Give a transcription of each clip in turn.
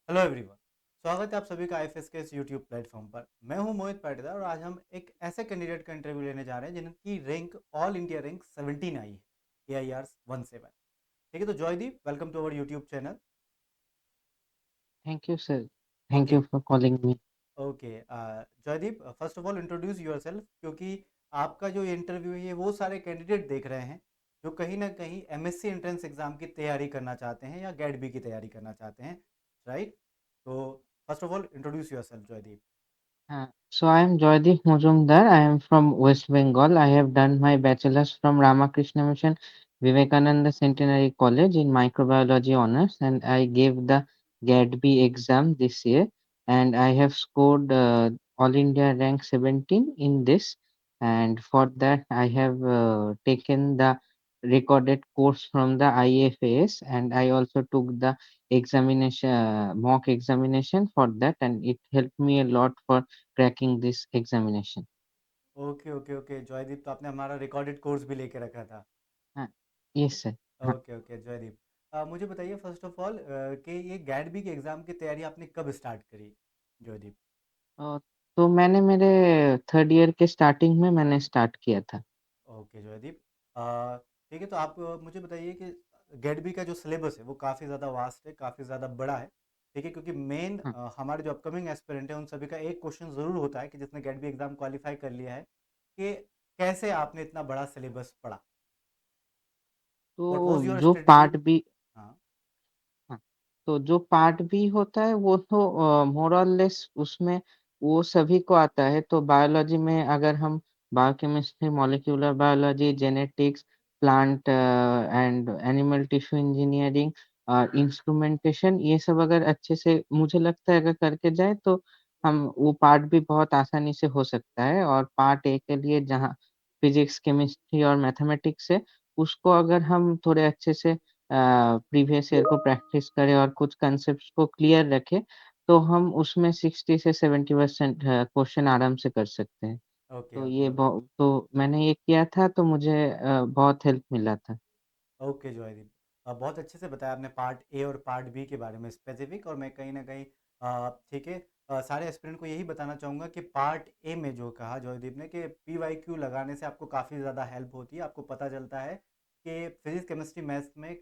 Hello everyone. स्वागत है आप सभी का आईएफएस के इस यूट्यूब प्लेटफॉर्म पर। मैं हूं मोहित पाटीदार और आज हम एक ऐसे कैंडिडेट का इंटरव्यू लेने जा रहे हैं जिनकी रैंक ऑल इंडिया रैंक 17 आई है, AIR 17। ठीक है, तो Joydeep, welcome to our YouTube channel. Thank you, sir. Thank okay. you for calling me. Okay, Jaydeep, first of all introduce yourself, क्योंकि आपका जो इंटरव्यू है ये वो सारे कैंडिडेट देख रहे हैं जो कहीं ना कहीं एमएससी एंट्रेंस एग्जाम की तैयारी करना चाहते हैं या गेट बी की तैयारी करना चाहते हैं, राइट? तो first of all introduce yourself Jaydeep. So I am Joydeep Mujumdar. I am from West Bengal. I have done my bachelor's from Ramakrishna Mission Vivekananda Centenary College in microbiology honors, and I gave the GAT-B exam this year, and I have scored All India rank 17 in this. And for that, I have taken the recorded course from the IFAS, and I also took the examination mock examination for that, and it helped me a lot for cracking this examination. Okay okay okay Joydeep, तो आपने हमारा recorded course भी लेके रखा था। हाँ, yes sir. हाँ, okay okay Joydeep, मुझे बताइए फर्स्ट ऑफ ऑल कि ये गेट बी के एग्ज़ाम की तैयारी आपने कब स्टार्ट करी जॉयदीप? अ, तो मैंने मेरे थर्ड ईयर के स्टार्टिंग में मैंने स्टार्ट किया था। ओके जॉयदीप, ठीक है, तो आप मुझे बताइए कि गेट बी का जो सिलेबस है वो काफ़ी ज़्यादा वास्ट है, काफ़ी ज़्यादा बड़ा है। ठीक है, क्योंकि मेन हाँ, हमारे जो अपकमिंग एस्पिरेंट हैं उन सभी का एक क्वेश्चन ज़रूर होता है कि जिसने गेट बी एग्ज़ाम क्वालिफाई कर लिया है, कि कैसे आपने इतना बड़ा सिलेबस पढ़ा? व्हाट तो वाज योर जो स्ट्रेटजी? पार्ट बी हाँ। हाँ, तो जो पार्ट बी होता है वो तो मोर और लेस उसमें वो सभी को आता है। तो बायोलॉजी में अगर हम biochemistry, molecular biology, genetics, plant and animal tissue engineering, instrumentation, ये सब अगर अच्छे से मुझे लगता है अगर करके जाए तो हम वो पार्ट भी बहुत आसानी से हो सकता है। और पार्ट ए के लिए जहाँ फिजिक्स, केमिस्ट्री और मैथमेटिक्स है, उसको अगर हम थोड़े अच्छे से प्रीवियस ईयर को प्रैक्टिस करें और कुछ कंसेप्ट्स को क्लियर रखें, तो हम उसमें 60 से 70% क्वेश्चन आराम से कर सकते हैं। ओके तो ओके ये ओके। तो मैंने ये किया था तो मुझे बहुत हेल्प मिला था। ओके जॉयदीप, बहुत अच्छे से बताया आपने पार्ट ए और पार्ट बी के बारे में स्पेसिफिक, और मैं कहीं ना कहीं ठीक है, सारे एस्पिरेंट को यही बताना चाहूँगा कि पार्ट ए में जो कहा जॉयदीप ने कि PYQ लगाने से आपको काफ़ी ज़्यादा हेल्प होती है, आपको पता चलता है कि फिजिक्स केमिस्ट्री मैथ्स में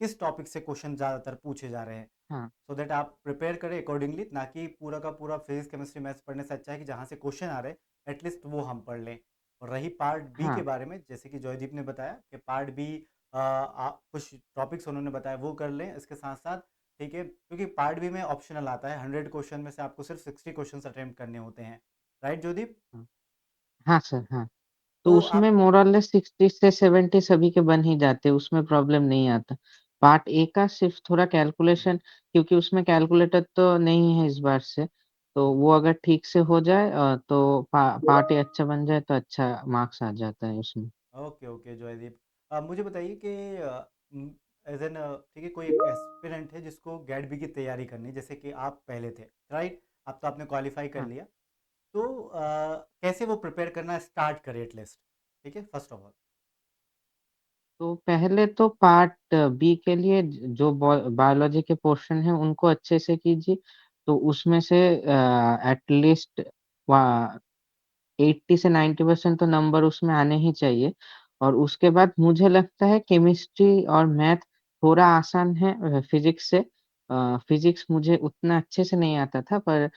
किस टॉपिक से क्वेश्चन ज़्यादातर पूछे जा रहे हैं, हाँ, सो दैट आप प्रिपेयर करें अकॉर्डिंगली, ना कि पूरा का पूरा फिजिक्स केमिस्ट्री मैथ्स पढ़ने से अच्छा है कि जहाँ से क्वेश्चन आ रहे हैं एटलीस्ट वो हम पढ़ लें। और रही पार्ट बी के हाँ, बारे में, जैसे कि जॉयदीप ने बताया कि पार्ट बी कुछ टॉपिक्स उन्होंने बताया वो कर लें इसके साथ साथ। ठीक है, क्योंकि पार्ट बी में ऑप्शनल आता है, 100 क्वेश्चन में से आपको सिर्फ 60 क्वेश्चन अटेम्प्ट करने होते हैं, राइट जॉयदीप? हाँ। हाँ सर, हाँ। तो तो उसमें आप मोर और लेस 60 से 70 सभी के बन ही जाते हैं, उसमें प्रॉब्लम नहीं आता। पार्ट ए का सिर्फ थोड़ा कैलकुलेशन, क्योंकि उसमें कैलकुलेटर तो नहीं है इस बार से, तो वो अगर ठीक से हो जाए तो पार्ट ए अच्छा बन जाए तो अच्छा मार्क्स आ जाता है उसमें। ओके ओके जॉयदीप, मुझे बताइए कि एज एन ठीक है, कोई एक एस्पिरेंट है जिसको गेट बी की तैयारी करनी है, जैसे कि आप पहले थे, राइट? अब तो आपने क्वालिफाई कर हाँ, लिया, तो कैसे वो प्रिपेयर करना स्टार्ट करे एटलीस्ट? ठीक है, फर्स्ट ऑफ ऑल। तो पहले तो पार्ट बी के लिए जो बायोलॉजी के पोर्शन है उनको अच्छे से कीजिए। तो उसमें से एटलीस्ट 80 से 90% तो नंबर उसमें आने ही चाहिए। और उसके बाद मुझे लगता है केमिस्ट्री और मैथ थोड़ा आसान है फिजिक्स से। फिजिक्स मुझे उतना अच्छे से नहीं आता था, पर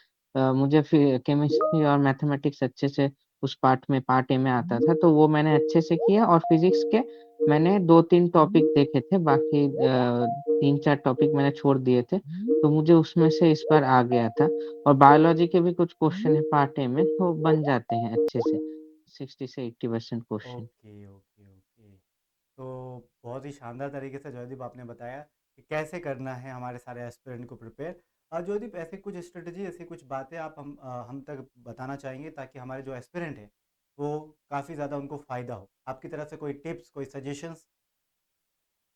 मुझे केमिस्ट्री और मैथमेटिक्स अच्छे से उस पार्ट ए में आता था, तो वो मैंने अच्छे से किया। और फिजिक्स के मैंने 2-3 टॉपिक देखे थे, बाकी 3-4 टॉपिक मैंने छोड़ दिए थे, तो मुझे उसमें से इस बार आ गया था। और बायोलॉजी के भी कुछ क्वेश्चन है पार्ट ए में, तो बन जाते हैं अच्छे से 60 से 80% क्वेश्चन। ओके ओके ओके, तो बहुत ही शानदार तरीके से जॉयदीप आपने बताया कि कैसे करना है हमारे सारे एस्पिरेंट को प्रिपेयर। जॉयदीप, ऐसे कुछ स्ट्रेटजी, ऐसी कुछ बातें आप हम तक बताना चाहेंगे ताकि हमारे जो एस्पिरेंट हैं वो काफ़ी ज़्यादा उनको फ़ायदा हो, आपकी तरफ से कोई टिप्स, कोई सजेशंस?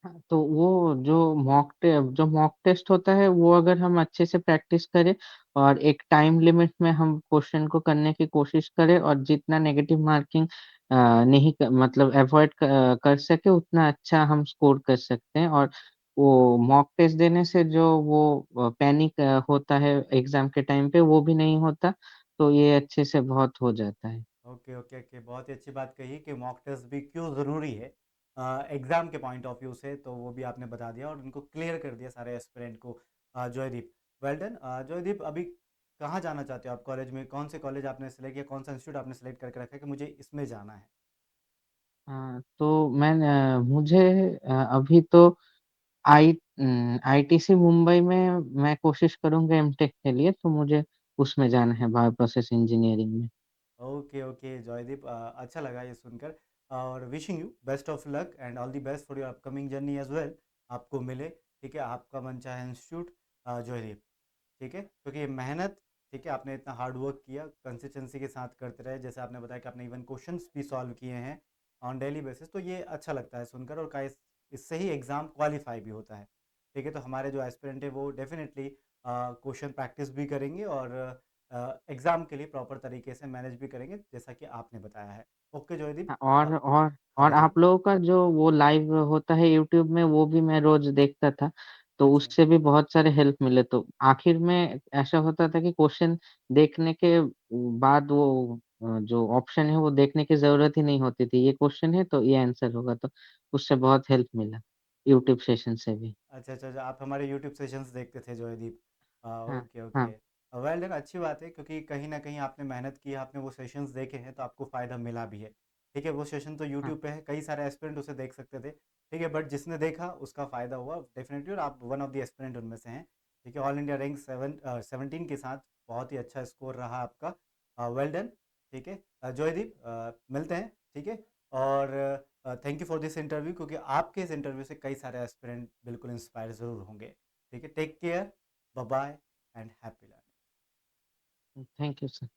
हाँ, तो वो जो मॉक टेस्ट होता है वो अगर हम अच्छे से प्रैक्टिस करें और एक टाइम लिमिट में हम क्वेश्चन को करने की कोशिश करें, और जितना नेगेटिव मार्किंग नहीं मतलब अवॉइड कर सके उतना अच्छा हम स्कोर कर सकते हैं। और वो मॉक टेस्ट देने से जो वो पैनिक होता है एग्ज़ाम के टाइम पे वो भी नहीं होता, तो ये अच्छे से बहुत हो जाता है। Okay, okay, okay. बहुत ही अच्छी बात कही कि मॉक टेस्ट भी क्यों ज़रूरी है एग्ज़ाम के पॉइंट ऑफ व्यू से, तो वो भी आपने बता दिया और उनको क्लियर कर दिया सारे एस्पिरेंट को। Joydeep, well done. जॉयदीप, अभी कहाँ जाना चाहते हो आप कॉलेज में? कौन से कॉलेज आपने सेलेक्ट किया? कौन सा इंस्टीट्यूट आपने सेलेक्ट करके रखा है कि मुझे इसमें जाना है? हाँ, तो मुझे अभी तो आईटीसी मुंबई में मैं कोशिश करूँगा एमटेक के लिए, तो मुझे उसमें जाना है बायो प्रोसेस इंजीनियरिंग में। ओके, ओके जॉयदीप, अच्छा लगा ये सुनकर और wishing you best of luck and all the best for your upcoming journey as well. आपको मिले, ठीक है, आपका मनचाहा इंस्टीट्यूट, जॉयदीप। ठीक है? क्योंकि ये मेहनत, ठीक है, आपने इतना हार्ड वर्क किया, कंसिस्टेंसी के साथ करते रहे, जैसे आपने बताया कि आपने इवन क्वेश्चंस भी सॉल्व किए हैं ऑन डेली बेसिस, तो ये अच्छा लगता है सुनकर और इससे ही एग्ज़ाम क्वालिफाई भी होता है। ठीक है? तो हमारे जो एस्पिरेंट है वो डेफिनेटली क्वेश्चन प्रैक्टिस भी करेंगे और एग्ज़ाम के लिए प्रॉपर तरीके से मैनेज भी करेंगे, जैसा कि आपने बताया है। ओके जॉयदीप, हाँ, और बताइए। आप लोगों का जो वो लाइव होता है यूट्यूब में वो भी मैं रोज़ देखता था, तो अच्छा। उससे भी बहुत सारे हेल्प मिले। तो आखिर में ऐसा होता था कि क्वेश्चन देखने के बाद वो जो ऑप्शन है वो देखने की ज़रूरत ही नहीं होती थी। ये क्वेश्चन है तो ये आंसर होगा, तो उससे बहुत हेल्प मिला यूट्यूब सेशन से भी। अच्छा, अच्छा, अच्छा, आप हमारे यूट्यूब सेशंस देखते थे जॉयदीप। हाँ, ओके, ओके। हाँ, वेल डन, अच्छी बात है क्योंकि कहीं न कहीं आपने मेहनत की है, आपने वो सेशंस देखे हैं तो आपको फ़ायदा मिला भी है। ठीक है? वो सेशन तो हाँ, यूट्यूब पे है, कई सारे एस्पिरेंट उसे देख सकते थे। ठीक है? बट जिसने देखा उसका फ़ायदा हुआ डेफ़िनिटली और आप वन ऑफ द एस्पिरेंट उनमें से हैं। ठीक है? ऑल इंडिया रैंक 17 के साथ बहुत ही अच्छा स्कोर रहा आपका। वेल डन, ठीक है? जॉयदीप, मिलते हैं, ठीक है? और thank you for this interview क्योंकि आपके इस इंटरव्यू से कई सारे एस्पिरेंट बिल्कुल इंस्पायर ज़रूर होंगे। ठीक है, take care, bye bye and happy learning. Thank you sir.